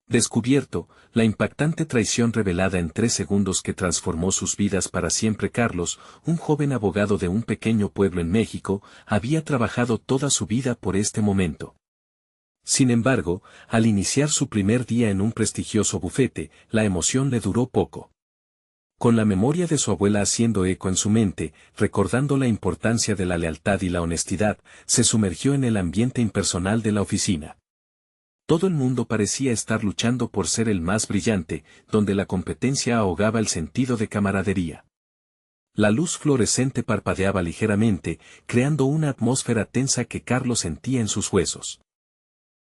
Descubierto, la impactante traición revelada en 3 segundos que transformó sus vidas para siempre. Carlos, un joven abogado de un pequeño pueblo en México, había trabajado toda su vida por este momento. Sin embargo, al iniciar su primer día en un prestigioso bufete, la emoción le duró poco. Con la memoria de su abuela haciendo eco en su mente, recordando la importancia de la lealtad y la honestidad, se sumergió en el ambiente impersonal de la oficina. Todo el mundo parecía estar luchando por ser el más brillante, donde la competencia ahogaba el sentido de camaradería. La luz fluorescente parpadeaba ligeramente, creando una atmósfera tensa que Carlos sentía en sus huesos.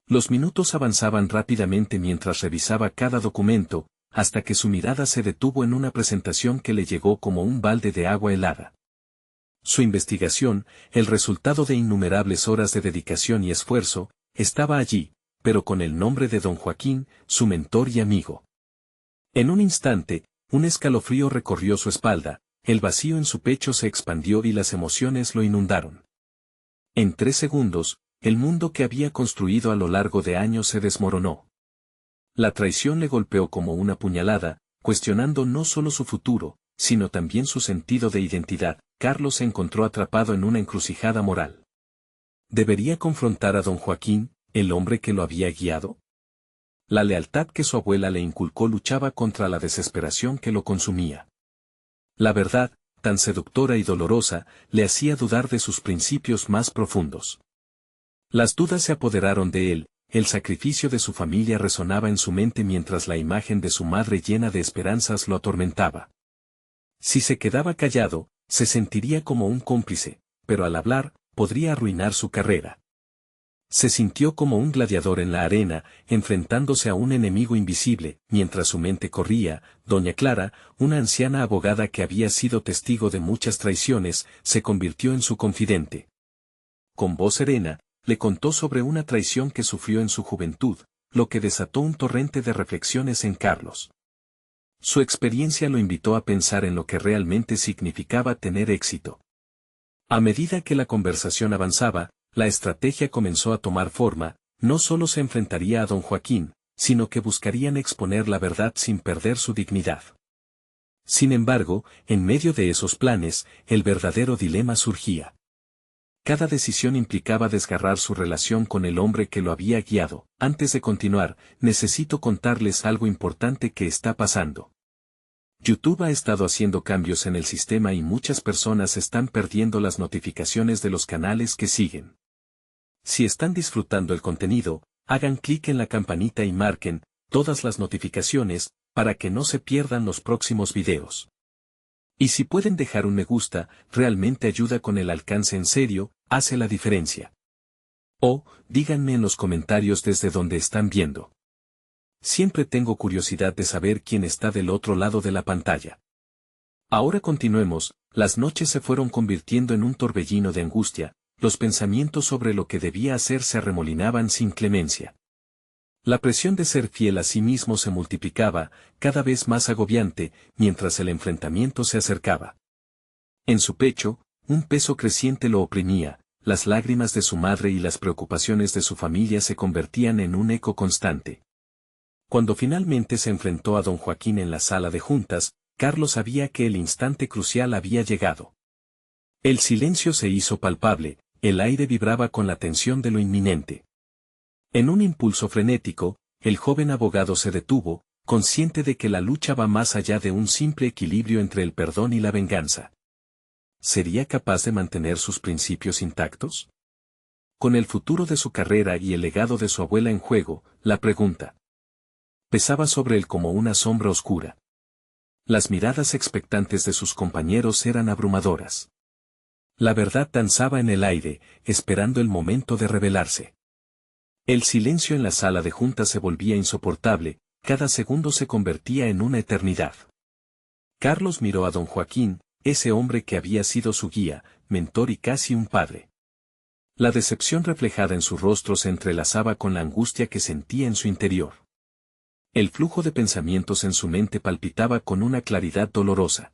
Los minutos avanzaban rápidamente mientras revisaba cada documento, hasta que su mirada se detuvo en una presentación que le llegó como un balde de agua helada. Su investigación, el resultado de innumerables horas de dedicación y esfuerzo, estaba allí, pero con el nombre de don Joaquín, su mentor y amigo. En un instante, un escalofrío recorrió su espalda, el vacío en su pecho se expandió y las emociones lo inundaron. En 3 segundos, el mundo que había construido a lo largo de años se desmoronó. La traición le golpeó como una puñalada, cuestionando no solo su futuro, sino también su sentido de identidad. Carlos se encontró atrapado en una encrucijada moral. ¿Debería confrontar a don Joaquín, el hombre que lo había guiado? La lealtad que su abuela le inculcó luchaba contra la desesperación que lo consumía. La verdad, tan seductora y dolorosa, le hacía dudar de sus principios más profundos. Las dudas se apoderaron de él. El sacrificio de su familia resonaba en su mente mientras la imagen de su madre llena de esperanzas lo atormentaba. Si se quedaba callado, se sentiría como un cómplice, pero al hablar, podría arruinar su carrera. Se sintió como un gladiador en la arena, enfrentándose a un enemigo invisible. Mientras su mente corría, doña Clara, una anciana abogada que había sido testigo de muchas traiciones, se convirtió en su confidente. Con voz serena, le contó sobre una traición que sufrió en su juventud, lo que desató un torrente de reflexiones en Carlos. Su experiencia lo invitó a pensar en lo que realmente significaba tener éxito. A medida que la conversación avanzaba, la estrategia comenzó a tomar forma. No solo se enfrentaría a don Joaquín, sino que buscarían exponer la verdad sin perder su dignidad. Sin embargo, en medio de esos planes, el verdadero dilema surgía. Cada decisión implicaba desgarrar su relación con el hombre que lo había guiado. Antes de continuar, necesito contarles algo importante que está pasando. YouTube ha estado haciendo cambios en el sistema y muchas personas están perdiendo las notificaciones de los canales que siguen. Si están disfrutando el contenido, hagan clic en la campanita y marquen todas las notificaciones para que no se pierdan los próximos videos. Y si pueden dejar un me gusta, realmente ayuda con el alcance, en serio, hace la diferencia. O, díganme en los comentarios desde donde están viendo. Siempre tengo curiosidad de saber quién está del otro lado de la pantalla. Ahora continuemos. Las noches se fueron convirtiendo en un torbellino de angustia, los pensamientos sobre lo que debía hacer se arremolinaban sin clemencia. La presión de ser fiel a sí mismo se multiplicaba, cada vez más agobiante, mientras el enfrentamiento se acercaba. En su pecho, un peso creciente lo oprimía, las lágrimas de su madre y las preocupaciones de su familia se convertían en un eco constante. Cuando finalmente se enfrentó a don Joaquín en la sala de juntas, Carlos sabía que el instante crucial había llegado. El silencio se hizo palpable, el aire vibraba con la tensión de lo inminente. En un impulso frenético, el joven abogado se detuvo, consciente de que la lucha va más allá de un simple equilibrio entre el perdón y la venganza. ¿Sería capaz de mantener sus principios intactos? Con el futuro de su carrera y el legado de su abuela en juego, la pregunta pesaba sobre él como una sombra oscura. Las miradas expectantes de sus compañeros eran abrumadoras. La verdad danzaba en el aire, esperando el momento de revelarse. El silencio en la sala de juntas se volvía insoportable, cada segundo se convertía en una eternidad. Carlos miró a don Joaquín, ese hombre que había sido su guía, mentor y casi un padre. La decepción reflejada en su rostro se entrelazaba con la angustia que sentía en su interior. El flujo de pensamientos en su mente palpitaba con una claridad dolorosa.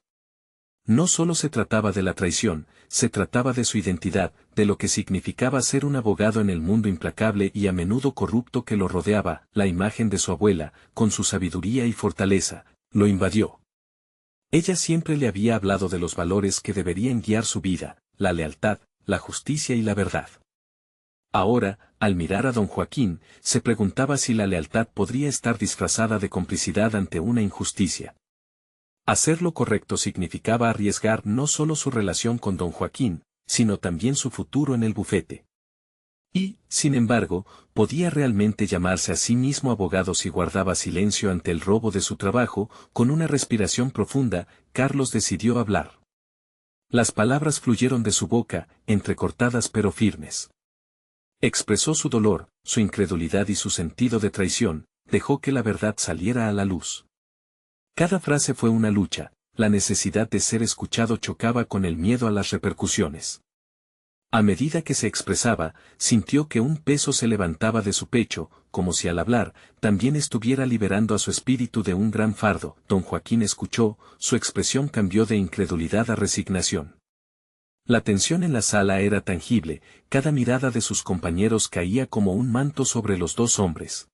No solo se trataba de la traición, se trataba de su identidad, de lo que significaba ser un abogado en el mundo implacable y a menudo corrupto que lo rodeaba. La imagen de su abuela, con su sabiduría y fortaleza, lo invadió. Ella siempre le había hablado de los valores que deberían guiar su vida, la lealtad, la justicia y la verdad. Ahora, al mirar a don Joaquín, se preguntaba si la lealtad podría estar disfrazada de complicidad ante una injusticia. Hacer lo correcto significaba arriesgar no solo su relación con don Joaquín, sino también su futuro en el bufete. Y, sin embargo, podía realmente llamarse a sí mismo abogado si guardaba silencio ante el robo de su trabajo. Con una respiración profunda, Carlos decidió hablar. Las palabras fluyeron de su boca, entrecortadas pero firmes. Expresó su dolor, su incredulidad y su sentido de traición, dejó que la verdad saliera a la luz. Cada frase fue una lucha, la necesidad de ser escuchado chocaba con el miedo a las repercusiones. A medida que se expresaba, sintió que un peso se levantaba de su pecho, como si al hablar, también estuviera liberando a su espíritu de un gran fardo. Don Joaquín escuchó, su expresión cambió de incredulidad a resignación. La tensión en la sala era tangible, cada mirada de sus compañeros caía como un manto sobre los dos hombres.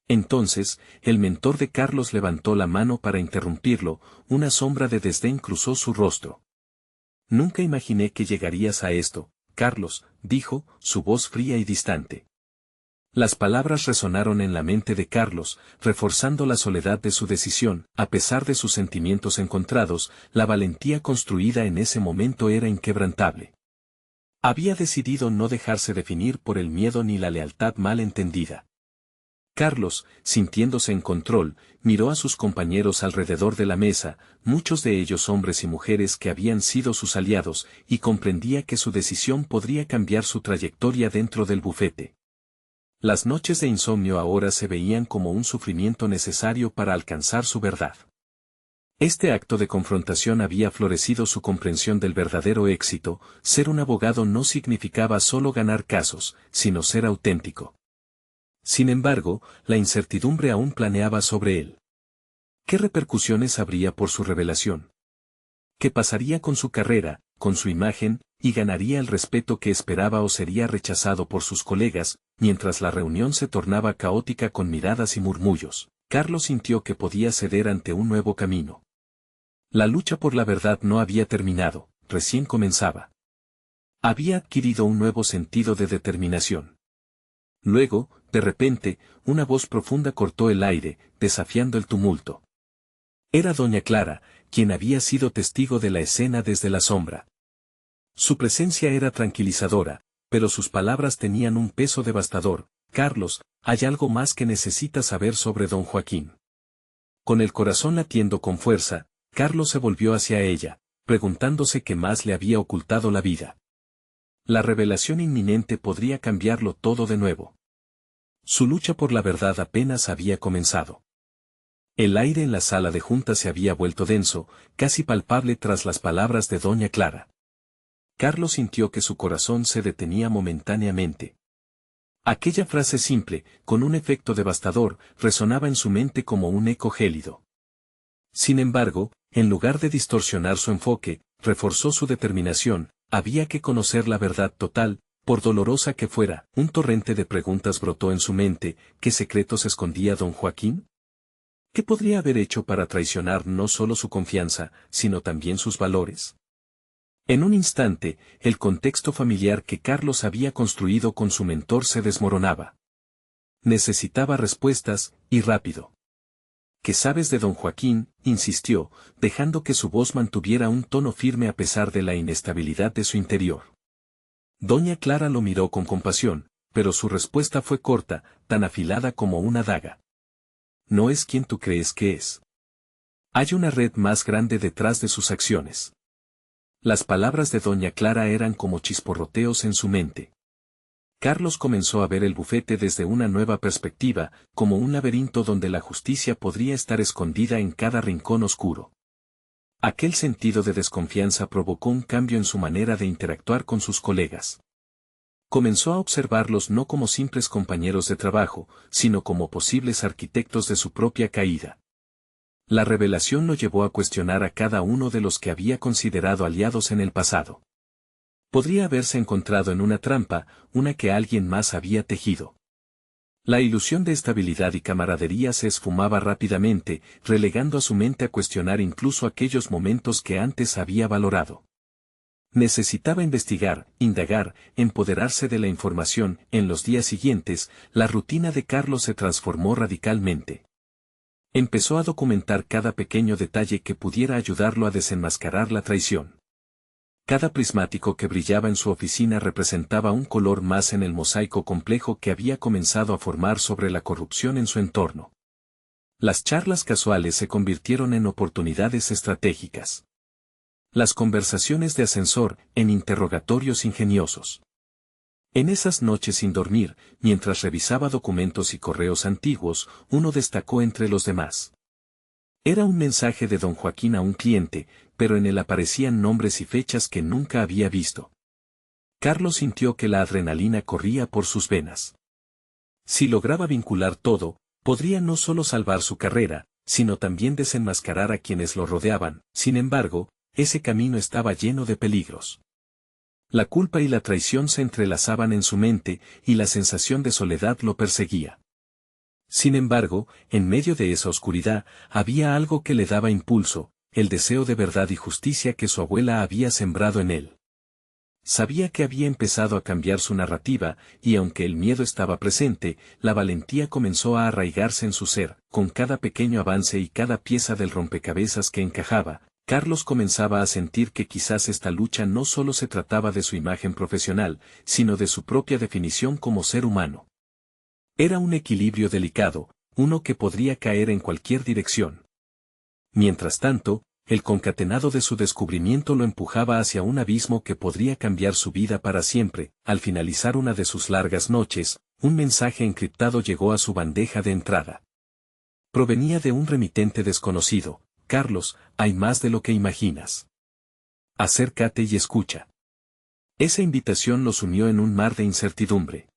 Entonces, el mentor de Carlos levantó la mano para interrumpirlo, una sombra de desdén cruzó su rostro. Nunca imaginé que llegarías a esto, Carlos, dijo, su voz fría y distante. Las palabras resonaron en la mente de Carlos, reforzando la soledad de su decisión. A pesar de sus sentimientos encontrados, la valentía construida en ese momento era inquebrantable. Había decidido no dejarse definir por el miedo ni la lealtad mal entendida. Carlos, sintiéndose en control, miró a sus compañeros alrededor de la mesa, muchos de ellos hombres y mujeres que habían sido sus aliados, y comprendía que su decisión podría cambiar su trayectoria dentro del bufete. Las noches de insomnio ahora se veían como un sufrimiento necesario para alcanzar su verdad. Este acto de confrontación había florecido su comprensión del verdadero éxito. Ser un abogado no significaba solo ganar casos, sino ser auténtico. Sin embargo, la incertidumbre aún planeaba sobre él. ¿Qué repercusiones habría por su revelación? ¿Qué pasaría con su carrera, con su imagen, y ganaría el respeto que esperaba o sería rechazado por sus colegas? Mientras la reunión se tornaba caótica con miradas y murmullos, Carlos sintió que podía ceder ante un nuevo camino. La lucha por la verdad no había terminado, recién comenzaba. Había adquirido un nuevo sentido de determinación. Luego, de repente, una voz profunda cortó el aire, desafiando el tumulto. Era doña Clara, quien había sido testigo de la escena desde la sombra. Su presencia era tranquilizadora, pero sus palabras tenían un peso devastador. Carlos, hay algo más que necesitas saber sobre don Joaquín. Con el corazón latiendo con fuerza, Carlos se volvió hacia ella, preguntándose qué más le había ocultado la vida. La revelación inminente podría cambiarlo todo de nuevo. Su lucha por la verdad apenas había comenzado. El aire en la sala de juntas se había vuelto denso, casi palpable tras las palabras de doña Clara. Carlos sintió que su corazón se detenía momentáneamente. Aquella frase simple, con un efecto devastador, resonaba en su mente como un eco gélido. Sin embargo, en lugar de distorsionar su enfoque, reforzó su determinación. Había que conocer la verdad total, por dolorosa que fuera. Un torrente de preguntas brotó en su mente. ¿Qué secretos escondía don Joaquín? ¿Qué podría haber hecho para traicionar no solo su confianza, sino también sus valores? En un instante, el contexto familiar que Carlos había construido con su mentor se desmoronaba. Necesitaba respuestas, y rápido. ¿Qué sabes de don Joaquín?, insistió, dejando que su voz mantuviera un tono firme a pesar de la inestabilidad de su interior. Doña Clara lo miró con compasión, pero su respuesta fue corta, tan afilada como una daga. No es quien tú crees que es. Hay una red más grande detrás de sus acciones. Las palabras de doña Clara eran como chisporroteos en su mente. Carlos comenzó a ver el bufete desde una nueva perspectiva, como un laberinto donde la justicia podría estar escondida en cada rincón oscuro. Aquel sentido de desconfianza provocó un cambio en su manera de interactuar con sus colegas. Comenzó a observarlos no como simples compañeros de trabajo, sino como posibles arquitectos de su propia caída. La revelación lo llevó a cuestionar a cada uno de los que había considerado aliados en el pasado. Podría haberse encontrado en una trampa, una que alguien más había tejido. La ilusión de estabilidad y camaradería se esfumaba rápidamente, relegando a su mente a cuestionar incluso aquellos momentos que antes había valorado. Necesitaba investigar, indagar, empoderarse de la información. En los días siguientes, la rutina de Carlos se transformó radicalmente. Empezó a documentar cada pequeño detalle que pudiera ayudarlo a desenmascarar la traición. Cada prismático que brillaba en su oficina representaba un color más en el mosaico complejo que había comenzado a formar sobre la corrupción en su entorno. Las charlas casuales se convirtieron en oportunidades estratégicas. Las conversaciones de ascensor, en interrogatorios ingeniosos. En esas noches sin dormir, mientras revisaba documentos y correos antiguos, uno destacó entre los demás. Era un mensaje de don Joaquín a un cliente, pero en él aparecían nombres y fechas que nunca había visto. Carlos sintió que la adrenalina corría por sus venas. Si lograba vincular todo, podría no solo salvar su carrera, sino también desenmascarar a quienes lo rodeaban. Sin embargo, ese camino estaba lleno de peligros. La culpa y la traición se entrelazaban en su mente, y la sensación de soledad lo perseguía. Sin embargo, en medio de esa oscuridad, había algo que le daba impulso, el deseo de verdad y justicia que su abuela había sembrado en él. Sabía que había empezado a cambiar su narrativa, y aunque el miedo estaba presente, la valentía comenzó a arraigarse en su ser. Con cada pequeño avance y cada pieza del rompecabezas que encajaba, Carlos comenzaba a sentir que quizás esta lucha no solo se trataba de su imagen profesional, sino de su propia definición como ser humano. Era un equilibrio delicado, uno que podría caer en cualquier dirección. Mientras tanto, el concatenado de su descubrimiento lo empujaba hacia un abismo que podría cambiar su vida para siempre. Al finalizar una de sus largas noches, un mensaje encriptado llegó a su bandeja de entrada. Provenía de un remitente desconocido. Carlos, hay más de lo que imaginas. Acércate y escucha. Esa invitación los unió en un mar de incertidumbre.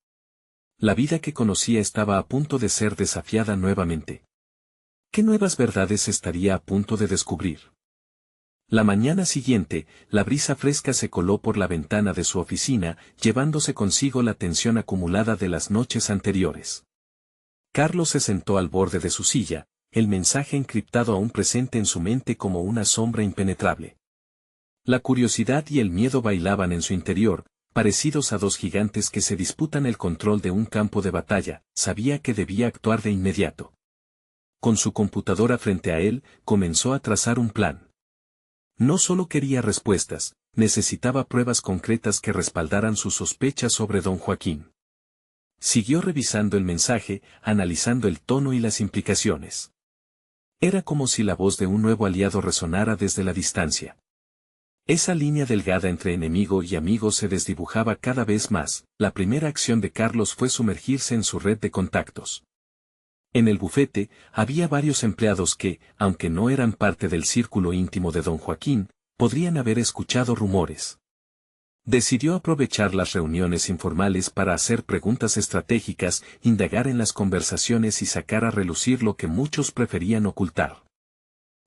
La vida que conocía estaba a punto de ser desafiada nuevamente. ¿Qué nuevas verdades estaría a punto de descubrir? La mañana siguiente, la brisa fresca se coló por la ventana de su oficina, llevándose consigo la tensión acumulada de las noches anteriores. Carlos se sentó al borde de su silla, el mensaje encriptado aún presente en su mente como una sombra impenetrable. La curiosidad y el miedo bailaban en su interior, parecidos a dos gigantes que se disputan el control de un campo de batalla. Sabía que debía actuar de inmediato. Con su computadora frente a él, comenzó a trazar un plan. No solo quería respuestas, necesitaba pruebas concretas que respaldaran sus sospechas sobre don Joaquín. Siguió revisando el mensaje, analizando el tono y las implicaciones. Era como si la voz de un nuevo aliado resonara desde la distancia. Esa línea delgada entre enemigo y amigo se desdibujaba cada vez más. La primera acción de Carlos fue sumergirse en su red de contactos. En el bufete, había varios empleados que, aunque no eran parte del círculo íntimo de don Joaquín, podrían haber escuchado rumores. Decidió aprovechar las reuniones informales para hacer preguntas estratégicas, indagar en las conversaciones y sacar a relucir lo que muchos preferían ocultar.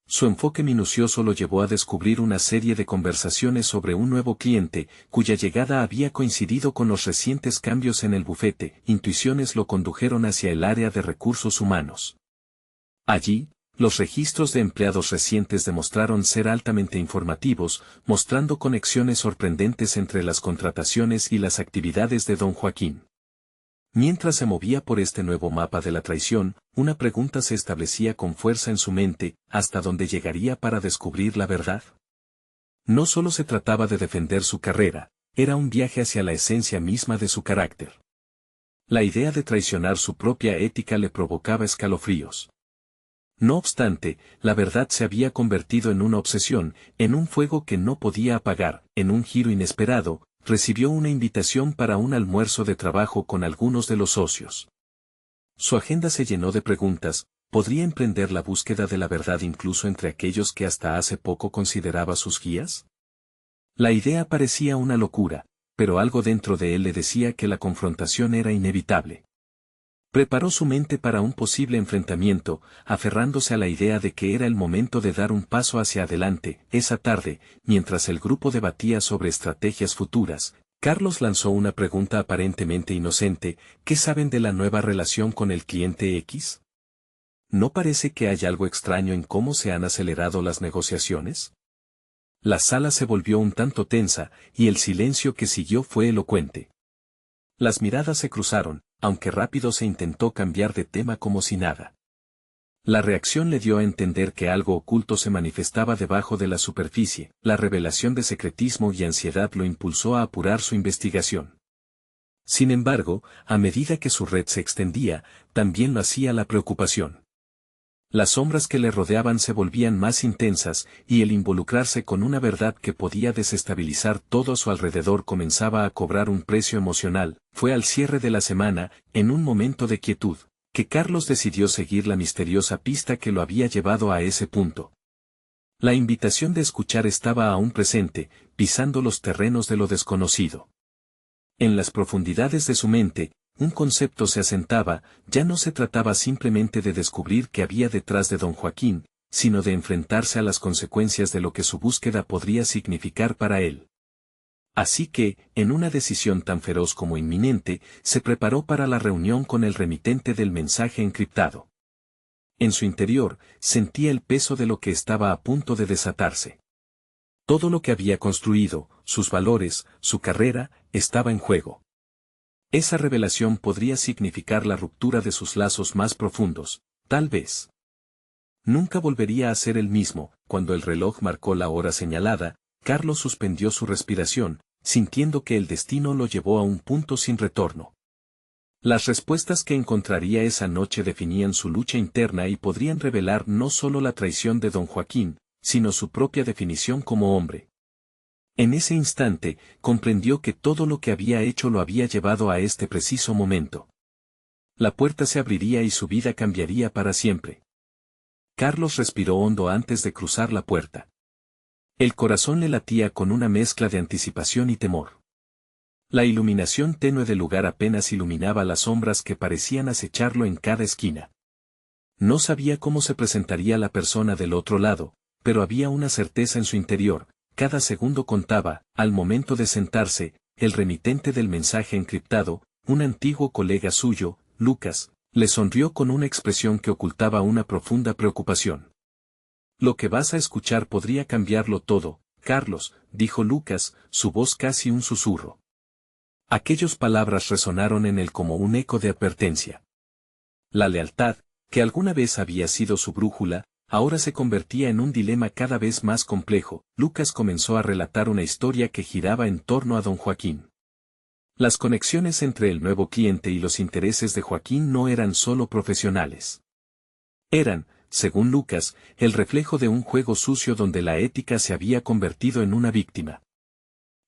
Su enfoque minucioso lo llevó a descubrir una serie de conversaciones sobre un nuevo cliente, cuya llegada había coincidido con los recientes cambios en el bufete. Intuiciones lo condujeron hacia el área de recursos humanos. Allí, los registros de empleados recientes demostraron ser altamente informativos, mostrando conexiones sorprendentes entre las contrataciones y las actividades de don Joaquín. Mientras se movía por este nuevo mapa de la traición, una pregunta se establecía con fuerza en su mente: ¿hasta dónde llegaría para descubrir la verdad? No solo se trataba de defender su carrera, era un viaje hacia la esencia misma de su carácter. La idea de traicionar su propia ética le provocaba escalofríos. No obstante, la verdad se había convertido en una obsesión, en un fuego que no podía apagar. En un giro inesperado, recibió una invitación para un almuerzo de trabajo con algunos de los socios. Su agenda se llenó de preguntas: ¿podría emprender la búsqueda de la verdad incluso entre aquellos que hasta hace poco consideraba sus guías? La idea parecía una locura, pero algo dentro de él le decía que la confrontación era inevitable. Preparó su mente para un posible enfrentamiento, aferrándose a la idea de que era el momento de dar un paso hacia adelante. Esa tarde, mientras el grupo debatía sobre estrategias futuras, Carlos lanzó una pregunta aparentemente inocente: ¿qué saben de la nueva relación con el cliente X? ¿No parece que hay algo extraño en cómo se han acelerado las negociaciones? La sala se volvió un tanto tensa, y el silencio que siguió fue elocuente. Las miradas se cruzaron, aunque rápido se intentó cambiar de tema como si nada. La reacción le dio a entender que algo oculto se manifestaba debajo de la superficie. La revelación de secretismo y ansiedad lo impulsó a apurar su investigación. Sin embargo, a medida que su red se extendía, también lo hacía la preocupación. Las sombras que le rodeaban se volvían más intensas, y el involucrarse con una verdad que podía desestabilizar todo a su alrededor comenzaba a cobrar un precio emocional. Fue al cierre de la semana, en un momento de quietud, que Carlos decidió seguir la misteriosa pista que lo había llevado a ese punto. La invitación de escuchar estaba aún presente, pisando los terrenos de lo desconocido. En las profundidades de su mente, un concepto se asentaba: ya no se trataba simplemente de descubrir qué había detrás de don Joaquín, sino de enfrentarse a las consecuencias de lo que su búsqueda podría significar para él. Así que, en una decisión tan feroz como inminente, se preparó para la reunión con el remitente del mensaje encriptado. En su interior, sentía el peso de lo que estaba a punto de desatarse. Todo lo que había construido, sus valores, su carrera, estaba en juego. Esa revelación podría significar la ruptura de sus lazos más profundos, tal vez. Nunca volvería a ser el mismo. Cuando el reloj marcó la hora señalada, Carlos suspendió su respiración, sintiendo que el destino lo llevó a un punto sin retorno. Las respuestas que encontraría esa noche definían su lucha interna y podrían revelar no solo la traición de don Joaquín, sino su propia definición como hombre. En ese instante, comprendió que todo lo que había hecho lo había llevado a este preciso momento. La puerta se abriría y su vida cambiaría para siempre. Carlos respiró hondo antes de cruzar la puerta. El corazón le latía con una mezcla de anticipación y temor. La iluminación tenue del lugar apenas iluminaba las sombras que parecían acecharlo en cada esquina. No sabía cómo se presentaría la persona del otro lado, pero había una certeza en su interior: cada segundo contaba. Al momento de sentarse, el remitente del mensaje encriptado, un antiguo colega suyo, Lucas, le sonrió con una expresión que ocultaba una profunda preocupación. «Lo que vas a escuchar podría cambiarlo todo, Carlos», dijo Lucas, su voz casi un susurro. Aquellas palabras resonaron en él como un eco de advertencia. La lealtad, que alguna vez había sido su brújula, ahora se convertía en un dilema cada vez más complejo. Lucas comenzó a relatar una historia que giraba en torno a don Joaquín. Las conexiones entre el nuevo cliente y los intereses de Joaquín no eran solo profesionales. Eran, según Lucas, el reflejo de un juego sucio donde la ética se había convertido en una víctima.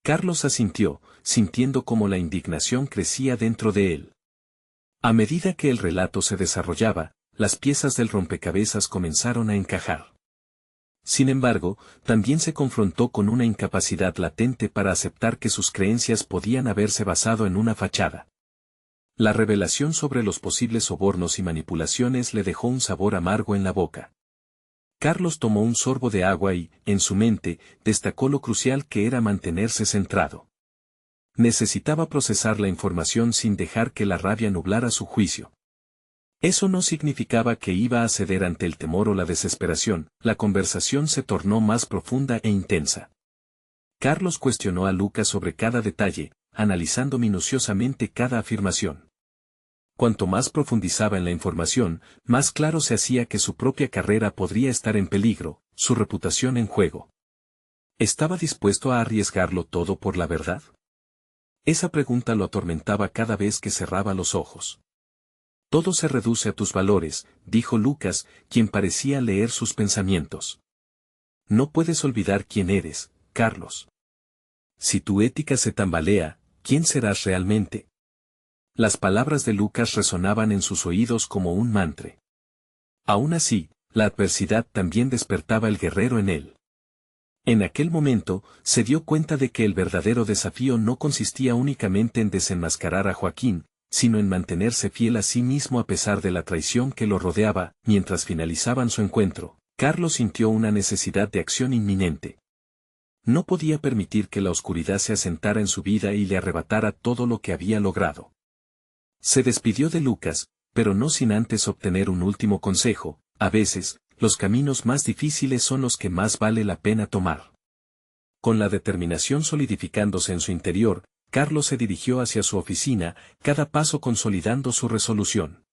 Carlos asintió, sintiendo cómo la indignación crecía dentro de él. A medida que el relato se desarrollaba, las piezas del rompecabezas comenzaron a encajar. Sin embargo, también se confrontó con una incapacidad latente para aceptar que sus creencias podían haberse basado en una fachada. La revelación sobre los posibles sobornos y manipulaciones le dejó un sabor amargo en la boca. Carlos tomó un sorbo de agua y, en su mente, destacó lo crucial que era mantenerse centrado. Necesitaba procesar la información sin dejar que la rabia nublara su juicio. Eso no significaba que iba a ceder ante el temor o la desesperación. La conversación se tornó más profunda e intensa. Carlos cuestionó a Lucas sobre cada detalle, analizando minuciosamente cada afirmación. Cuanto más profundizaba en la información, más claro se hacía que su propia carrera podría estar en peligro, su reputación en juego. ¿Estaba dispuesto a arriesgarlo todo por la verdad? Esa pregunta lo atormentaba cada vez que cerraba los ojos. «Todo se reduce a tus valores», dijo Lucas, quien parecía leer sus pensamientos. «No puedes olvidar quién eres, Carlos. Si tu ética se tambalea, ¿quién serás realmente?». Las palabras de Lucas resonaban en sus oídos como un mantra. Aún así, la adversidad también despertaba el guerrero en él. En aquel momento, se dio cuenta de que el verdadero desafío no consistía únicamente en desenmascarar a Joaquín, sino en mantenerse fiel a sí mismo a pesar de la traición que lo rodeaba. Mientras finalizaban su encuentro, Carlos sintió una necesidad de acción inminente. No podía permitir que la oscuridad se asentara en su vida y le arrebatara todo lo que había logrado. Se despidió de Lucas, pero no sin antes obtener un último consejo: a veces, los caminos más difíciles son los que más vale la pena tomar. Con la determinación solidificándose en su interior, Carlos se dirigió hacia su oficina, cada paso consolidando su resolución.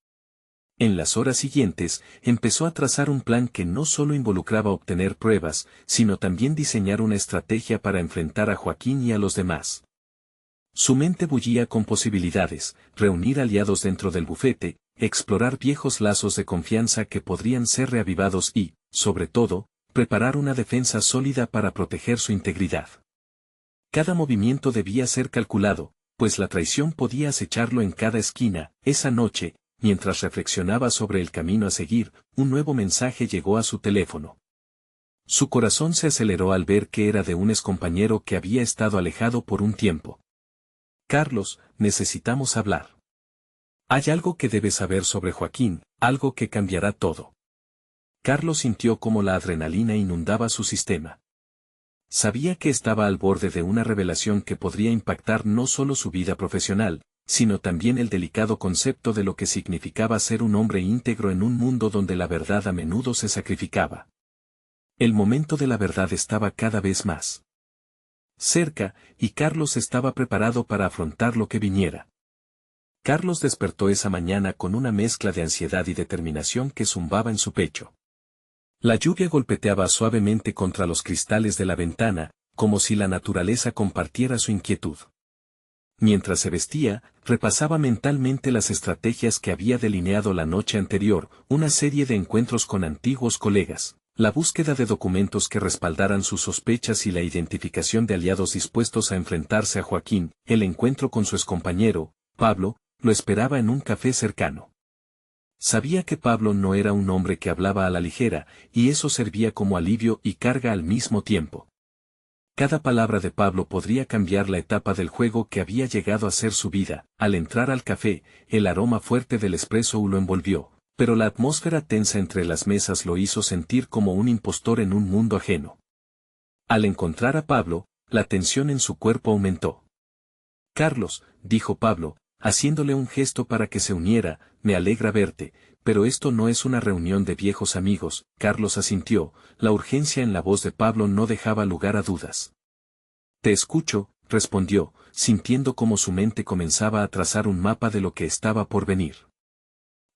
En las horas siguientes, empezó a trazar un plan que no solo involucraba obtener pruebas, sino también diseñar una estrategia para enfrentar a Joaquín y a los demás. Su mente bullía con posibilidades: reunir aliados dentro del bufete, explorar viejos lazos de confianza que podrían ser reavivados y, sobre todo, preparar una defensa sólida para proteger su integridad. Cada movimiento debía ser calculado, pues la traición podía acecharlo en cada esquina. Esa noche, mientras reflexionaba sobre el camino a seguir, un nuevo mensaje llegó a su teléfono. Su corazón se aceleró al ver que era de un excompañero que había estado alejado por un tiempo. Carlos, necesitamos hablar. Hay algo que debes saber sobre Joaquín, algo que cambiará todo. Carlos sintió cómo la adrenalina inundaba su sistema. Sabía que estaba al borde de una revelación que podría impactar no solo su vida profesional, sino también el delicado concepto de lo que significaba ser un hombre íntegro en un mundo donde la verdad a menudo se sacrificaba. El momento de la verdad estaba cada vez más cerca, y Carlos estaba preparado para afrontar lo que viniera. Carlos despertó esa mañana con una mezcla de ansiedad y determinación que zumbaba en su pecho. La lluvia golpeteaba suavemente contra los cristales de la ventana, como si la naturaleza compartiera su inquietud. Mientras se vestía, repasaba mentalmente las estrategias que había delineado la noche anterior: una serie de encuentros con antiguos colegas, la búsqueda de documentos que respaldaran sus sospechas y la identificación de aliados dispuestos a enfrentarse a Joaquín. El encuentro con su excompañero, Pablo, lo esperaba en un café cercano. Sabía que Pablo no era un hombre que hablaba a la ligera, y eso servía como alivio y carga al mismo tiempo. Cada palabra de Pablo podría cambiar la etapa del juego que había llegado a ser su vida. Al entrar al café, el aroma fuerte del espresso lo envolvió, pero la atmósfera tensa entre las mesas lo hizo sentir como un impostor en un mundo ajeno. Al encontrar a Pablo, la tensión en su cuerpo aumentó. «Carlos», dijo Pablo, haciéndole un gesto para que se uniera, «me alegra verte, pero esto no es una reunión de viejos amigos». Carlos asintió, la urgencia en la voz de Pablo no dejaba lugar a dudas. «Te escucho», respondió, sintiendo cómo su mente comenzaba a trazar un mapa de lo que estaba por venir.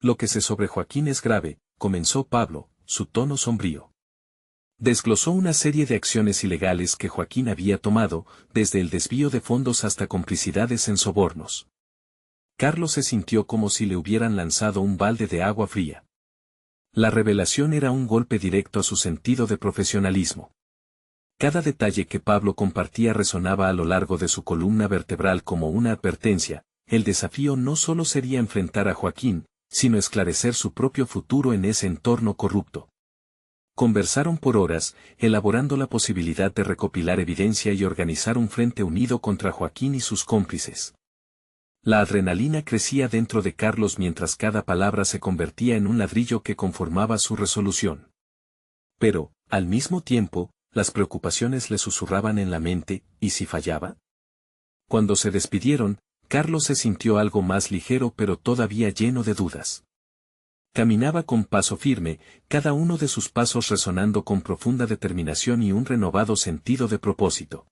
«Lo que sé sobre Joaquín es grave», comenzó Pablo, su tono sombrío. Desglosó una serie de acciones ilegales que Joaquín había tomado, desde el desvío de fondos hasta complicidades en sobornos. Carlos se sintió como si le hubieran lanzado un balde de agua fría. La revelación era un golpe directo a su sentido de profesionalismo. Cada detalle que Pablo compartía resonaba a lo largo de su columna vertebral como una advertencia: el desafío no solo sería enfrentar a Joaquín, sino esclarecer su propio futuro en ese entorno corrupto. Conversaron por horas, elaborando la posibilidad de recopilar evidencia y organizar un frente unido contra Joaquín y sus cómplices. La adrenalina crecía dentro de Carlos mientras cada palabra se convertía en un ladrillo que conformaba su resolución. Pero, al mismo tiempo, las preocupaciones le susurraban en la mente: ¿y si fallaba? Cuando se despidieron, Carlos se sintió algo más ligero pero todavía lleno de dudas. Caminaba con paso firme, cada uno de sus pasos resonando con profunda determinación y un renovado sentido de propósito.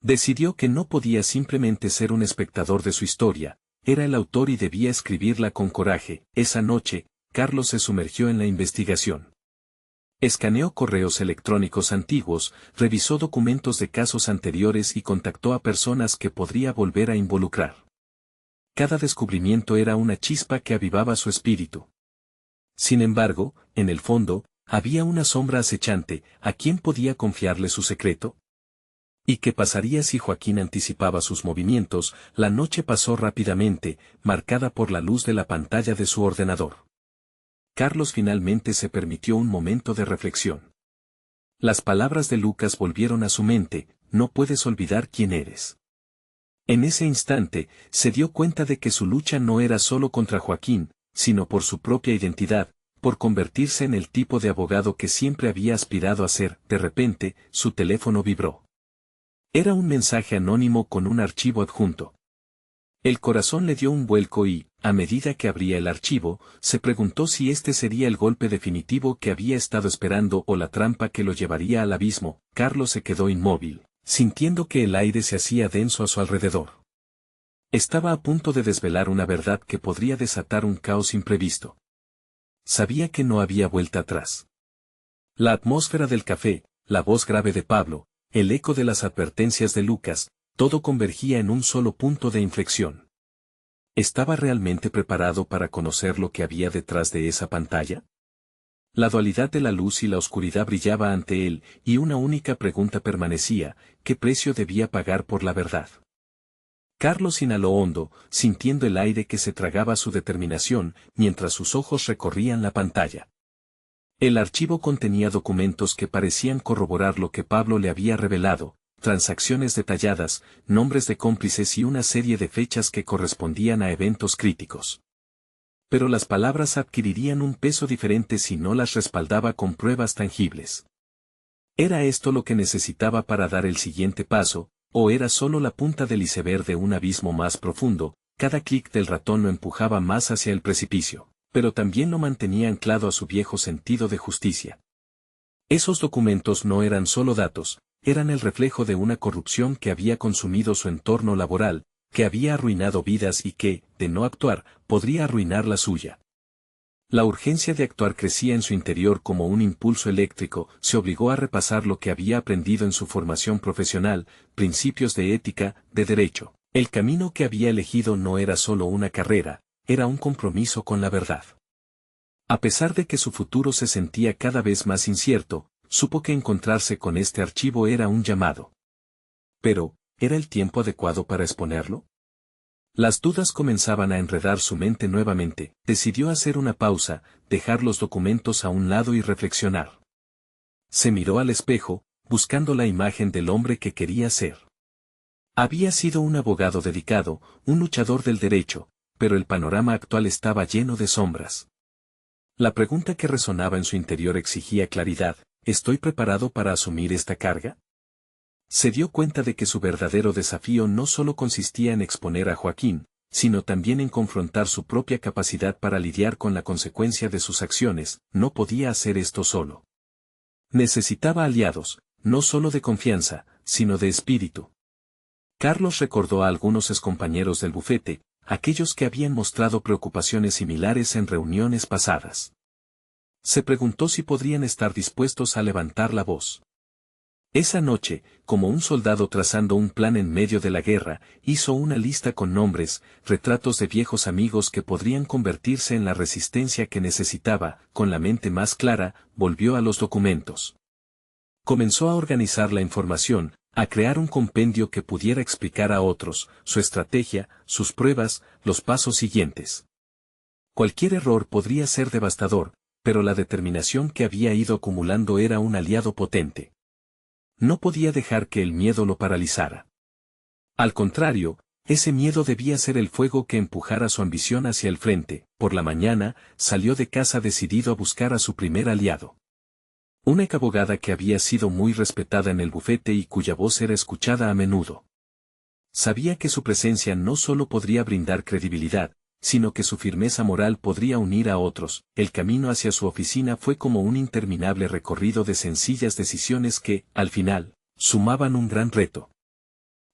Decidió que no podía simplemente ser un espectador de su historia, era el autor y debía escribirla con coraje. Esa noche, Carlos se sumergió en la investigación. Escaneó correos electrónicos antiguos, revisó documentos de casos anteriores y contactó a personas que podría volver a involucrar. Cada descubrimiento era una chispa que avivaba su espíritu. Sin embargo, en el fondo, había una sombra acechante: ¿a quién podía confiarle su secreto? ¿Y qué pasaría si Joaquín anticipaba sus movimientos? La noche pasó rápidamente, marcada por la luz de la pantalla de su ordenador. Carlos finalmente se permitió un momento de reflexión. Las palabras de Lucas volvieron a su mente: no puedes olvidar quién eres. En ese instante, se dio cuenta de que su lucha no era solo contra Joaquín, sino por su propia identidad, por convertirse en el tipo de abogado que siempre había aspirado a ser. De repente, su teléfono vibró. Era un mensaje anónimo con un archivo adjunto. El corazón le dio un vuelco y, a medida que abría el archivo, se preguntó si este sería el golpe definitivo que había estado esperando o la trampa que lo llevaría al abismo. Carlos se quedó inmóvil, sintiendo que el aire se hacía denso a su alrededor. Estaba a punto de desvelar una verdad que podría desatar un caos imprevisto. Sabía que no había vuelta atrás. La atmósfera del café, la voz grave de Pablo, el eco de las advertencias de Lucas, todo convergía en un solo punto de inflexión. ¿Estaba realmente preparado para conocer lo que había detrás de esa pantalla? La dualidad de la luz y la oscuridad brillaba ante él, y una única pregunta permanecía: ¿qué precio debía pagar por la verdad? Carlos inhaló hondo, sintiendo el aire que se tragaba su determinación, mientras sus ojos recorrían la pantalla. El archivo contenía documentos que parecían corroborar lo que Pablo le había revelado: transacciones detalladas, nombres de cómplices y una serie de fechas que correspondían a eventos críticos. Pero las palabras adquirirían un peso diferente si no las respaldaba con pruebas tangibles. ¿Era esto lo que necesitaba para dar el siguiente paso, o era solo la punta del iceberg de un abismo más profundo? Cada clic del ratón lo empujaba más hacia el precipicio, pero también lo mantenía anclado a su viejo sentido de justicia. Esos documentos no eran solo datos, eran el reflejo de una corrupción que había consumido su entorno laboral, que había arruinado vidas y que, de no actuar, podría arruinar la suya. La urgencia de actuar crecía en su interior como un impulso eléctrico. Se obligó a repasar lo que había aprendido en su formación profesional, principios de ética, de derecho. El camino que había elegido no era solo una carrera, era un compromiso con la verdad. A pesar de que su futuro se sentía cada vez más incierto, supo que encontrarse con este archivo era un llamado. Pero, ¿era el tiempo adecuado para exponerlo? Las dudas comenzaban a enredar su mente nuevamente. Decidió hacer una pausa, dejar los documentos a un lado y reflexionar. Se miró al espejo, buscando la imagen del hombre que quería ser. Había sido un abogado dedicado, un luchador del derecho, pero el panorama actual estaba lleno de sombras. La pregunta que resonaba en su interior exigía claridad: ¿estoy preparado para asumir esta carga? Se dio cuenta de que su verdadero desafío no solo consistía en exponer a Joaquín, sino también en confrontar su propia capacidad para lidiar con la consecuencia de sus acciones. No podía hacer esto solo. Necesitaba aliados, no solo de confianza, sino de espíritu. Carlos recordó a algunos excompañeros del bufete, aquellos que habían mostrado preocupaciones similares en reuniones pasadas. Se preguntó si podrían estar dispuestos a levantar la voz. Esa noche, como un soldado trazando un plan en medio de la guerra, hizo una lista con nombres, retratos de viejos amigos que podrían convertirse en la resistencia que necesitaba. Con la mente más clara, volvió a los documentos. Comenzó a organizar la información, a crear un compendio que pudiera explicar a otros su estrategia, sus pruebas, los pasos siguientes. Cualquier error podría ser devastador, pero la determinación que había ido acumulando era un aliado potente. No podía dejar que el miedo lo paralizara. Al contrario, ese miedo debía ser el fuego que empujara su ambición hacia el frente. Por la mañana, salió de casa decidido a buscar a su primer aliado. Una abogada que había sido muy respetada en el bufete y cuya voz era escuchada a menudo. Sabía que su presencia no solo podría brindar credibilidad, sino que su firmeza moral podría unir a otros. El camino hacia su oficina fue como un interminable recorrido de sencillas decisiones que, al final, sumaban un gran reto.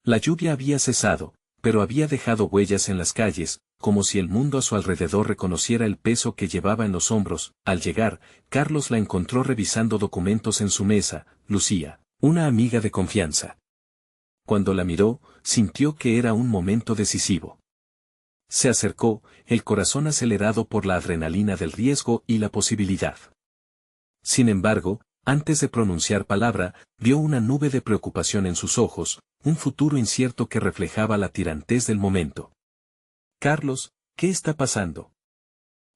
La lluvia había cesado, pero había dejado huellas en las calles, como si el mundo a su alrededor reconociera el peso que llevaba en los hombros. Al llegar, Carlos la encontró revisando documentos en su mesa. Lucía, una amiga de confianza. Cuando la miró, sintió que era un momento decisivo. Se acercó, el corazón acelerado por la adrenalina del riesgo y la posibilidad. Sin embargo, antes de pronunciar palabra, vio una nube de preocupación en sus ojos, un futuro incierto que reflejaba la tirantez del momento. «Carlos, ¿qué está pasando?»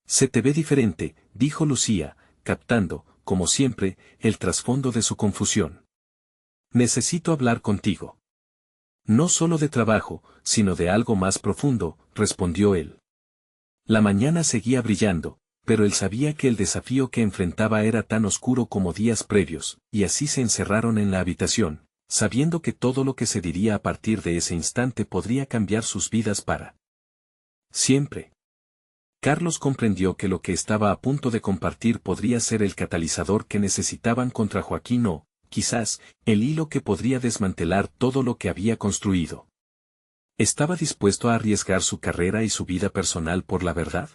«Se te ve diferente», dijo Lucía, captando, como siempre, el trasfondo de su confusión. «Necesito hablar contigo». No solo de trabajo, sino de algo más profundo, respondió él. La mañana seguía brillando, pero él sabía que el desafío que enfrentaba era tan oscuro como días previos, y así se encerraron en la habitación, sabiendo que todo lo que se diría a partir de ese instante podría cambiar sus vidas para siempre. Carlos comprendió que lo que estaba a punto de compartir podría ser el catalizador que necesitaban contra Joaquín o, quizás, el hilo que podría desmantelar todo lo que había construido. ¿Estaba dispuesto a arriesgar su carrera y su vida personal por la verdad?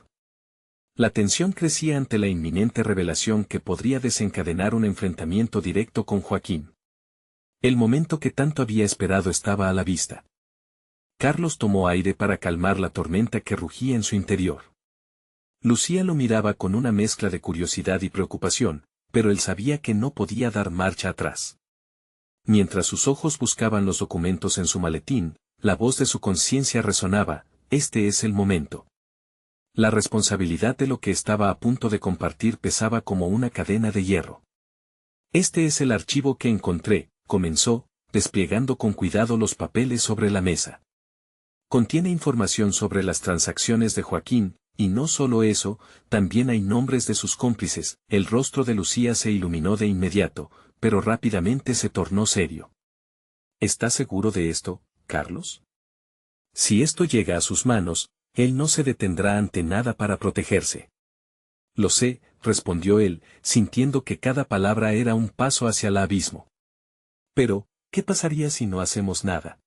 La tensión crecía ante la inminente revelación que podría desencadenar un enfrentamiento directo con Joaquín. El momento que tanto había esperado estaba a la vista. Carlos tomó aire para calmar la tormenta que rugía en su interior. Lucía lo miraba con una mezcla de curiosidad y preocupación, pero él sabía que no podía dar marcha atrás. Mientras sus ojos buscaban los documentos en su maletín, la voz de su conciencia resonaba: este es el momento. La responsabilidad de lo que estaba a punto de compartir pesaba como una cadena de hierro. Este es el archivo que encontré, comenzó, desplegando con cuidado los papeles sobre la mesa. Contiene información sobre las transacciones de Joaquín, y no solo eso, también hay nombres de sus cómplices. El rostro de Lucía se iluminó de inmediato, pero rápidamente se tornó serio. ¿Estás seguro de esto, Carlos? Si esto llega a sus manos, él no se detendrá ante nada para protegerse. Lo sé, respondió él, sintiendo que cada palabra era un paso hacia el abismo. Pero, ¿qué pasaría si no hacemos nada?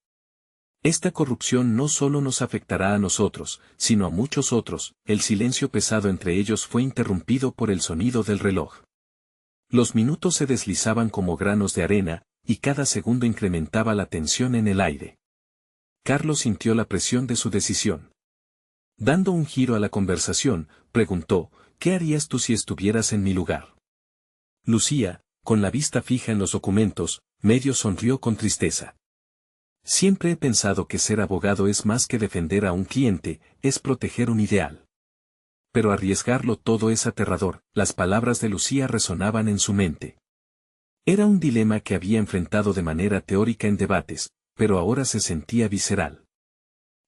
Esta corrupción no solo nos afectará a nosotros, sino a muchos otros. El silencio pesado entre ellos fue interrumpido por el sonido del reloj. Los minutos se deslizaban como granos de arena, y cada segundo incrementaba la tensión en el aire. Carlos sintió la presión de su decisión. Dando un giro a la conversación, preguntó: ¿qué harías tú si estuvieras en mi lugar? Lucía, con la vista fija en los documentos, medio sonrió con tristeza. Siempre he pensado que ser abogado es más que defender a un cliente, es proteger un ideal. Pero arriesgarlo todo es aterrador. Las palabras de Lucía resonaban en su mente. Era un dilema que había enfrentado de manera teórica en debates, pero ahora se sentía visceral.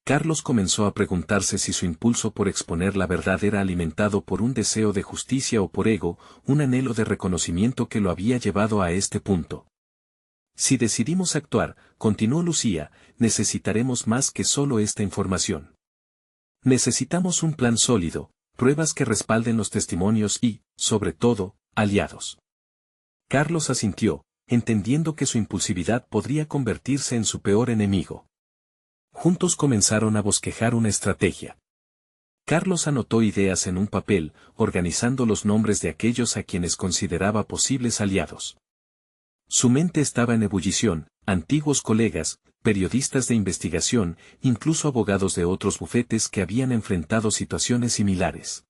Carlos comenzó a preguntarse si su impulso por exponer la verdad era alimentado por un deseo de justicia o por ego, un anhelo de reconocimiento que lo había llevado a este punto. Si decidimos actuar, continuó Lucía, necesitaremos más que solo esta información. Necesitamos un plan sólido, pruebas que respalden los testimonios y, sobre todo, aliados. Carlos asintió, entendiendo que su impulsividad podría convertirse en su peor enemigo. Juntos comenzaron a bosquejar una estrategia. Carlos anotó ideas en un papel, organizando los nombres de aquellos a quienes consideraba posibles aliados. Su mente estaba en ebullición: antiguos colegas, periodistas de investigación, incluso abogados de otros bufetes que habían enfrentado situaciones similares.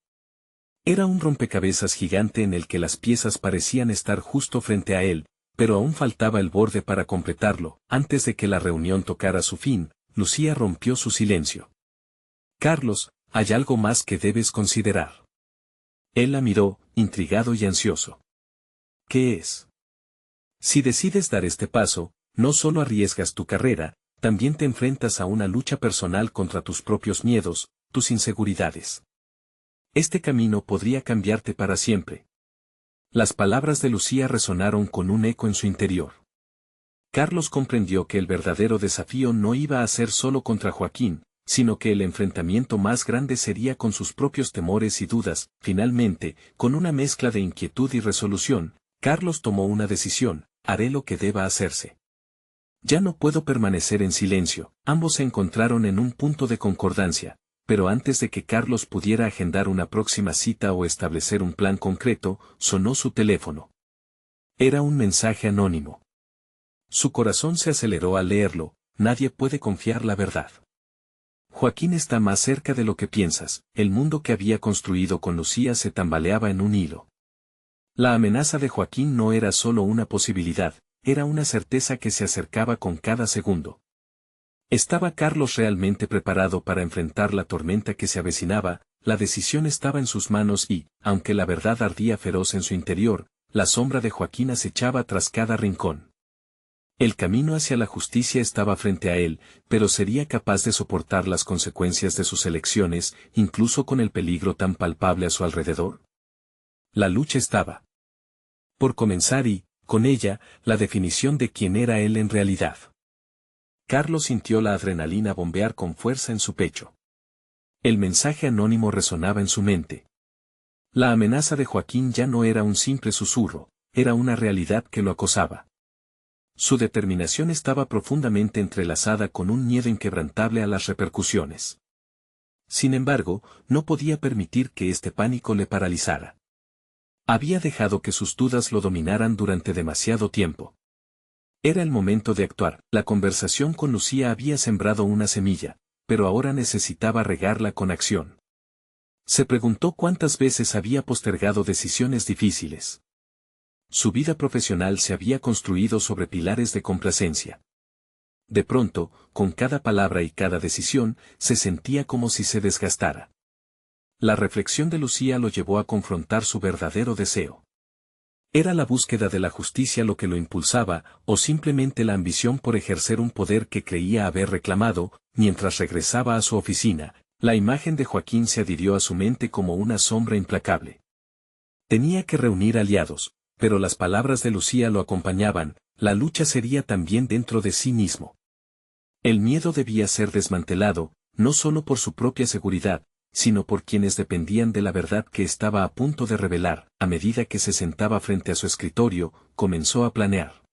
Era un rompecabezas gigante en el que las piezas parecían estar justo frente a él, pero aún faltaba el borde para completarlo. Antes de que la reunión tocara su fin, Lucía rompió su silencio. Carlos, hay algo más que debes considerar. Él la miró, intrigado y ansioso. ¿Qué es? Si decides dar este paso, no solo arriesgas tu carrera, también te enfrentas a una lucha personal contra tus propios miedos, tus inseguridades. Este camino podría cambiarte para siempre. Las palabras de Lucía resonaron con un eco en su interior. Carlos comprendió que el verdadero desafío no iba a ser solo contra Joaquín, sino que el enfrentamiento más grande sería con sus propios temores y dudas. Finalmente, con una mezcla de inquietud y resolución, Carlos tomó una decisión: haré lo que deba hacerse. Ya no puedo permanecer en silencio. Ambos se encontraron en un punto de concordancia, pero antes de que Carlos pudiera agendar una próxima cita o establecer un plan concreto, sonó su teléfono. Era un mensaje anónimo. Su corazón se aceleró al leerlo: nadie puede confiar la verdad. Joaquín está más cerca de lo que piensas. El mundo que había construido con Lucía se tambaleaba en un hilo. La amenaza de Joaquín no era solo una posibilidad, era una certeza que se acercaba con cada segundo. ¿Estaba Carlos realmente preparado para enfrentar la tormenta que se avecinaba? La decisión estaba en sus manos y, aunque la verdad ardía feroz en su interior, la sombra de Joaquín acechaba tras cada rincón. El camino hacia la justicia estaba frente a él, pero sería capaz de soportar las consecuencias de sus elecciones, incluso con el peligro tan palpable a su alrededor. La lucha estaba por comenzar y, con ella, la definición de quién era él en realidad. Carlos sintió la adrenalina bombear con fuerza en su pecho. El mensaje anónimo resonaba en su mente. La amenaza de Joaquín ya no era un simple susurro, era una realidad que lo acosaba. Su determinación estaba profundamente entrelazada con un miedo inquebrantable a las repercusiones. Sin embargo, no podía permitir que este pánico le paralizara. Había dejado que sus dudas lo dominaran durante demasiado tiempo. Era el momento de actuar. La conversación con Lucía había sembrado una semilla, pero ahora necesitaba regarla con acción. Se preguntó cuántas veces había postergado decisiones difíciles. Su vida profesional se había construido sobre pilares de complacencia. De pronto, con cada palabra y cada decisión, se sentía como si se desgastara. La reflexión de Lucía lo llevó a confrontar su verdadero deseo. ¿Era la búsqueda de la justicia lo que lo impulsaba, o simplemente la ambición por ejercer un poder que creía haber reclamado? Mientras regresaba a su oficina, la imagen de Joaquín se adhirió a su mente como una sombra implacable. Tenía que reunir aliados, pero las palabras de Lucía lo acompañaban, la lucha sería también dentro de sí mismo. El miedo debía ser desmantelado, no solo por su propia seguridad, sino por quienes dependían de la verdad que estaba a punto de revelar. A medida que se sentaba frente a su escritorio, comenzó a planear.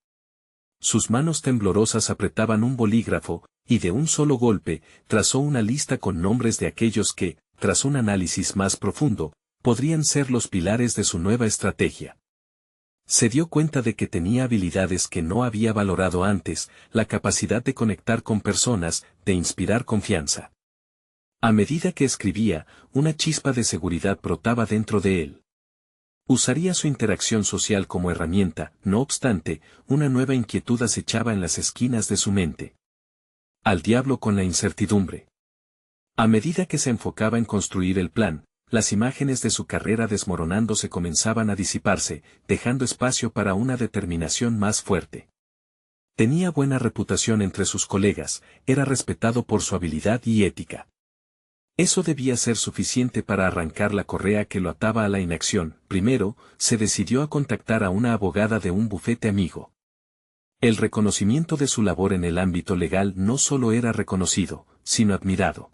Sus manos temblorosas apretaban un bolígrafo, y de un solo golpe, trazó una lista con nombres de aquellos que, tras un análisis más profundo, podrían ser los pilares de su nueva estrategia. Se dio cuenta de que tenía habilidades que no había valorado antes, la capacidad de conectar con personas, de inspirar confianza. A medida que escribía, una chispa de seguridad brotaba dentro de él. Usaría su interacción social como herramienta, no obstante, una nueva inquietud acechaba en las esquinas de su mente. Al diablo con la incertidumbre. A medida que se enfocaba en construir el plan, las imágenes de su carrera desmoronándose comenzaban a disiparse, dejando espacio para una determinación más fuerte. Tenía buena reputación entre sus colegas, era respetado por su habilidad y ética. Eso debía ser suficiente para arrancar la correa que lo ataba a la inacción. Primero, se decidió a contactar a una abogada de un bufete amigo. El reconocimiento de su labor en el ámbito legal no solo era reconocido, sino admirado.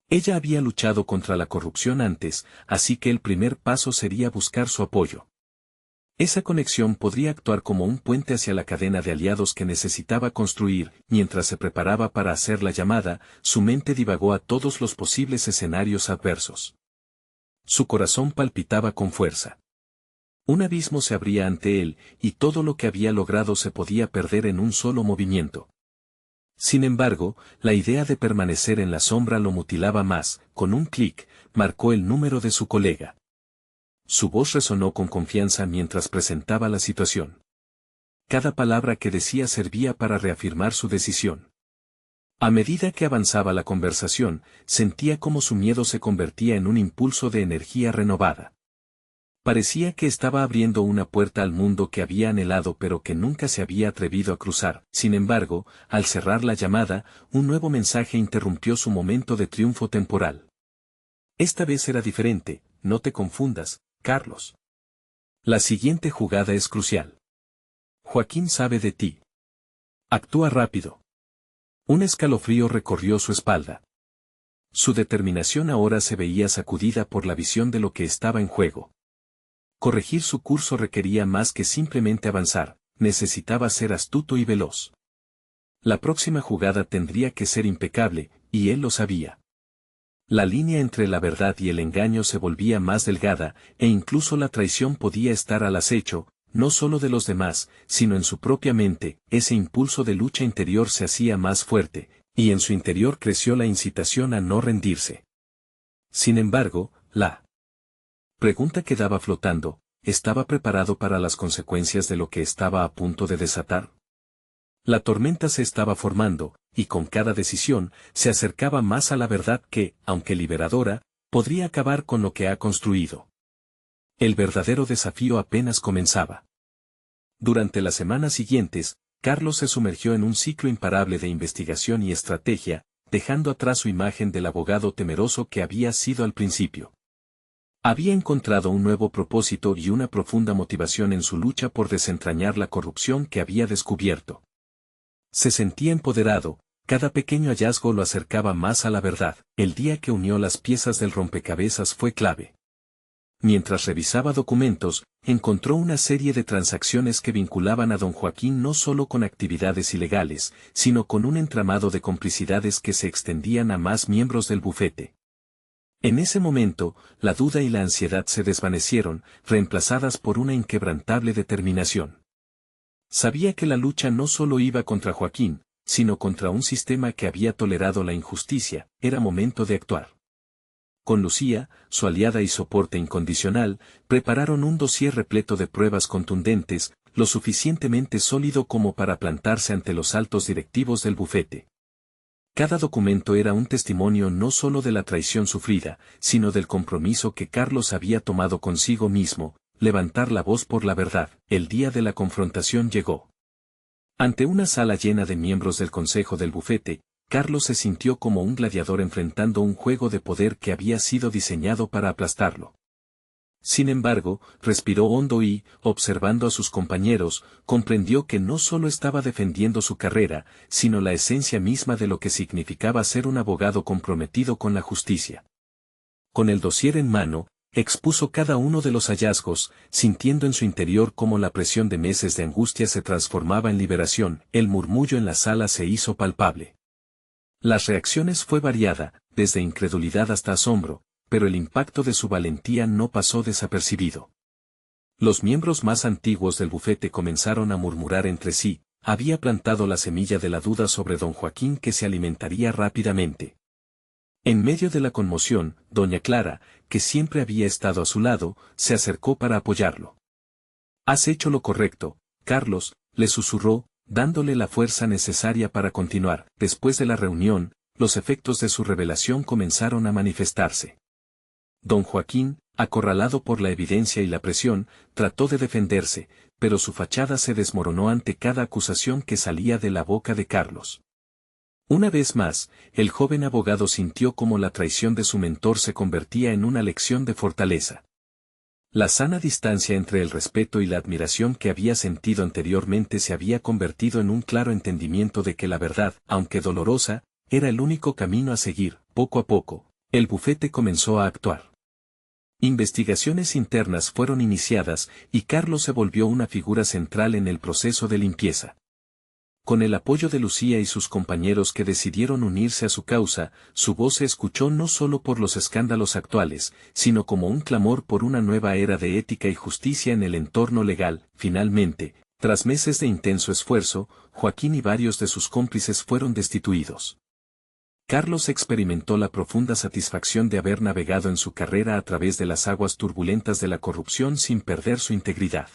Ella había luchado contra la corrupción antes, así que el primer paso sería buscar su apoyo. Esa conexión podría actuar como un puente hacia la cadena de aliados que necesitaba construir. Mientras se preparaba para hacer la llamada, su mente divagó a todos los posibles escenarios adversos. Su corazón palpitaba con fuerza. Un abismo se abría ante él, y todo lo que había logrado se podía perder en un solo movimiento. Sin embargo, la idea de permanecer en la sombra lo mutilaba más. Con un clic, marcó el número de su colega. Su voz resonó con confianza mientras presentaba la situación. Cada palabra que decía servía para reafirmar su decisión. A medida que avanzaba la conversación, sentía cómo su miedo se convertía en un impulso de energía renovada. Parecía que estaba abriendo una puerta al mundo que había anhelado pero que nunca se había atrevido a cruzar. Sin embargo, al cerrar la llamada, un nuevo mensaje interrumpió su momento de triunfo temporal. Esta vez era diferente, no te confundas, Carlos. La siguiente jugada es crucial. Joaquín sabe de ti. Actúa rápido. Un escalofrío recorrió su espalda. Su determinación ahora se veía sacudida por la visión de lo que estaba en juego. Corregir su curso requería más que simplemente avanzar, necesitaba ser astuto y veloz. La próxima jugada tendría que ser impecable, y él lo sabía. La línea entre la verdad y el engaño se volvía más delgada, e incluso la traición podía estar al acecho, no solo de los demás, sino en su propia mente. Ese impulso de lucha interior se hacía más fuerte, y en su interior creció la incitación a no rendirse. Sin embargo, la pregunta quedaba flotando: ¿estaba preparado para las consecuencias de lo que estaba a punto de desatar? La tormenta se estaba formando, y con cada decisión, se acercaba más a la verdad que, aunque liberadora, podría acabar con lo que ha construido. El verdadero desafío apenas comenzaba. Durante las semanas siguientes, Carlos se sumergió en un ciclo imparable de investigación y estrategia, dejando atrás su imagen del abogado temeroso que había sido al principio. Había encontrado un nuevo propósito y una profunda motivación en su lucha por desentrañar la corrupción que había descubierto. Se sentía empoderado, cada pequeño hallazgo lo acercaba más a la verdad. El día que unió las piezas del rompecabezas fue clave. Mientras revisaba documentos, encontró una serie de transacciones que vinculaban a don Joaquín no solo con actividades ilegales, sino con un entramado de complicidades que se extendían a más miembros del bufete. En ese momento, la duda y la ansiedad se desvanecieron, reemplazadas por una inquebrantable determinación. Sabía que la lucha no solo iba contra Joaquín, sino contra un sistema que había tolerado la injusticia. Era momento de actuar. Con Lucía, su aliada y soporte incondicional, prepararon un dossier repleto de pruebas contundentes, lo suficientemente sólido como para plantarse ante los altos directivos del bufete. Cada documento era un testimonio no solo de la traición sufrida, sino del compromiso que Carlos había tomado consigo mismo, levantar la voz por la verdad. El día de la confrontación llegó. Ante una sala llena de miembros del consejo del bufete, Carlos se sintió como un gladiador enfrentando un juego de poder que había sido diseñado para aplastarlo. Sin embargo, respiró hondo y, observando a sus compañeros, comprendió que no solo estaba defendiendo su carrera, sino la esencia misma de lo que significaba ser un abogado comprometido con la justicia. Con el dossier en mano, expuso cada uno de los hallazgos, sintiendo en su interior cómo la presión de meses de angustia se transformaba en liberación. El murmullo en la sala se hizo palpable. Las reacciones fue variada, desde incredulidad hasta asombro, pero el impacto de su valentía no pasó desapercibido. Los miembros más antiguos del bufete comenzaron a murmurar entre sí. Había plantado la semilla de la duda sobre don Joaquín que se alimentaría rápidamente. En medio de la conmoción, doña Clara, que siempre había estado a su lado, se acercó para apoyarlo. «Has hecho lo correcto, Carlos», le susurró, dándole la fuerza necesaria para continuar. Después de la reunión, los efectos de su revelación comenzaron a manifestarse. Don Joaquín, acorralado por la evidencia y la presión, trató de defenderse, pero su fachada se desmoronó ante cada acusación que salía de la boca de Carlos. Una vez más, el joven abogado sintió cómo la traición de su mentor se convertía en una lección de fortaleza. La sana distancia entre el respeto y la admiración que había sentido anteriormente se había convertido en un claro entendimiento de que la verdad, aunque dolorosa, era el único camino a seguir. Poco a poco, el bufete comenzó a actuar. Investigaciones internas fueron iniciadas y Carlos se volvió una figura central en el proceso de limpieza. Con el apoyo de Lucía y sus compañeros que decidieron unirse a su causa, su voz se escuchó no solo por los escándalos actuales, sino como un clamor por una nueva era de ética y justicia en el entorno legal. Finalmente, tras meses de intenso esfuerzo, Joaquín y varios de sus cómplices fueron destituidos. Carlos experimentó la profunda satisfacción de haber navegado en su carrera a través de las aguas turbulentas de la corrupción sin perder su integridad.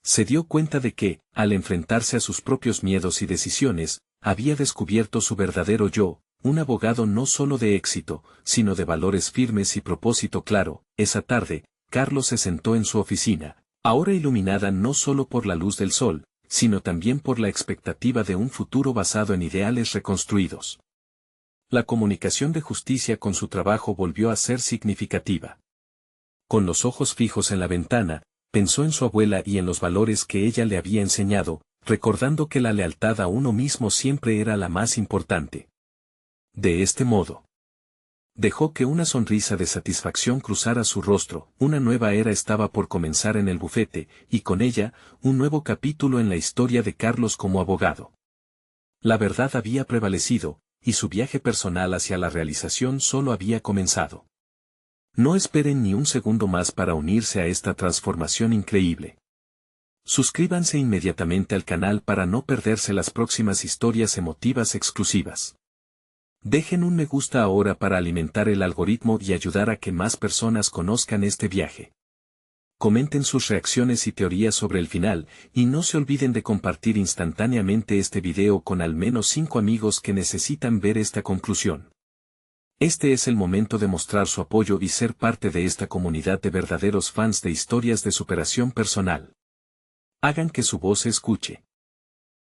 Se dio cuenta de que, al enfrentarse a sus propios miedos y decisiones, había descubierto su verdadero yo, un abogado no solo de éxito, sino de valores firmes y propósito claro. Esa tarde, Carlos se sentó en su oficina, ahora iluminada no solo por la luz del sol, sino también por la expectativa de un futuro basado en ideales reconstruidos. La comunicación de justicia con su trabajo volvió a ser significativa. Con los ojos fijos en la ventana, pensó en su abuela y en los valores que ella le había enseñado, recordando que la lealtad a uno mismo siempre era la más importante. De este modo, dejó que una sonrisa de satisfacción cruzara su rostro. Una nueva era estaba por comenzar en el bufete, y con ella, un nuevo capítulo en la historia de Carlos como abogado. La verdad había prevalecido, y su viaje personal hacia la realización solo había comenzado. No esperen ni un segundo más para unirse a esta transformación increíble. Suscríbanse inmediatamente al canal para no perderse las próximas historias emotivas exclusivas. Dejen un me gusta ahora para alimentar el algoritmo y ayudar a que más personas conozcan este viaje. Comenten sus reacciones y teorías sobre el final, y no se olviden de compartir instantáneamente este video con al menos 5 amigos que necesitan ver esta conclusión. Este es el momento de mostrar su apoyo y ser parte de esta comunidad de verdaderos fans de historias de superación personal. Hagan que su voz se escuche.